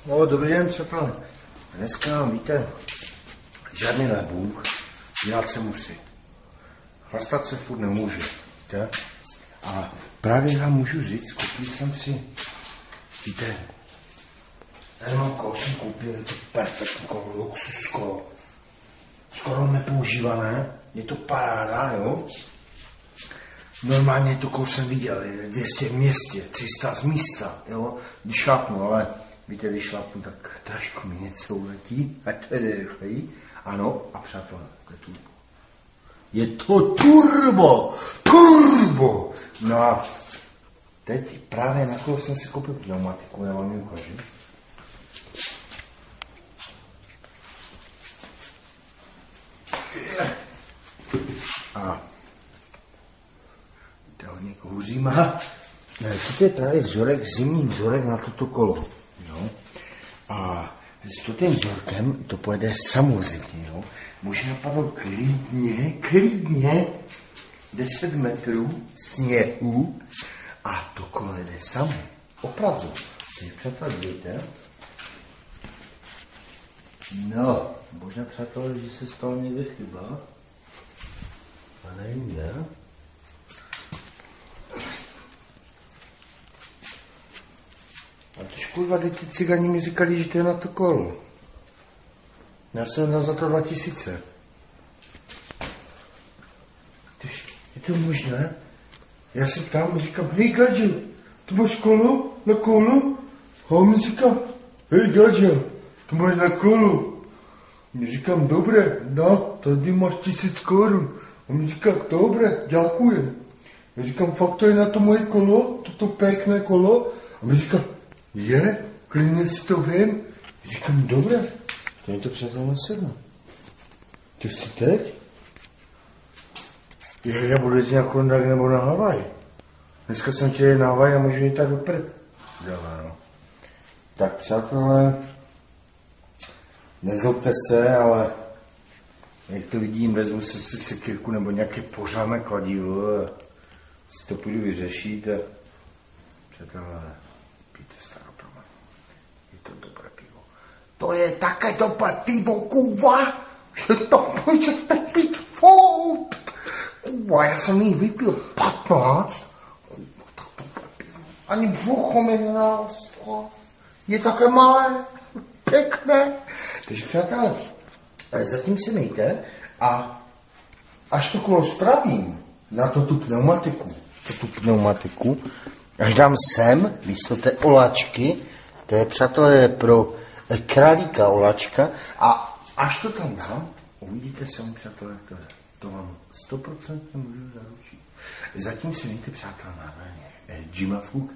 No, dobrý den, přátelé. Dneska, víte, žádný nebůh, dělat se musí. Chlastat se furt nemůže, víte? A právě vám můžu říct, koupil jsem si, víte, tady mám kolo, jsem koupil, je to perfektní kolo, luxus kolo. Skoro nepoužívané, je to paráda, jo? Normálně to kolo jsem viděl, je 200 v městě, 300 z místa, jo? Když šlápnu, ale víte, když šlápnu, tak trošku mi něco uletí, ať to jde rychleji. Ano, a přátelé, to je turbo. Je to turbo! Turbo! No a teď právě na kolo jsem si koupil pneumatiku, já vám ji ukážu. A to hodně kouří má. To je právě vzorek, zimní vzorek na toto kolo. Jo? A s tím vzorkem to pojede samozřejmě. Jo? Může napadnout klidně 10 metrů sněhu a to kolo jede samo. Opravdu. Takže přátelé, vidíte? No, možná přátelé, že se stalo někde chyba. A nevím, ne? A tož kurva, ty cigani mi říkali, že to je na to kolo. Já jsem dal za to 2000. Tož, je to možné? Já se ptám, říkám, hej Gadžel, to máš kolo? Na kolo? A on mi říká, hej Gadžel, to máš na kolo. Já říkám, dobré, no, tady máš 1000 korun. On mi říká, dobré, děkujem. Já říkám, fakt to je na to moje kolo, toto pěkné kolo? A mi říká, je, klidně si to vím. Já říkám, dobré, to je to přátelé nasedne. To jsi teď? Já budu jezdit na Klondike nebo na Havaj. Dneska jsem chtěl jít na Havaj a můžu jít tak do no. Tak přátelé, nezlobte se, ale jak to vidím, vezmu si sekyrku nebo nějaké pořádné kladivo a si to půjdu vyřešit a přátelé, pijte Staropramen. Je to dobré pivo. To je také dobré pivo, kuva, že to můžete pít furt. Kuva, já jsem jí vypil 15. Kuva, tak dobré pivo. Ani břucho mi nenarostlo. Je také malé, pěkné. Takže přátelé, zatím si mějte a až to kolo spravím na tu pneumatiku, až dám sem místo té olačky, to je přátelé pro králíka olačka a až to tam dám, uvidíte sami přátelé, to vám 100% můžu zaručit. Zatím si mějte přátelé nádherně. Jima Fuk,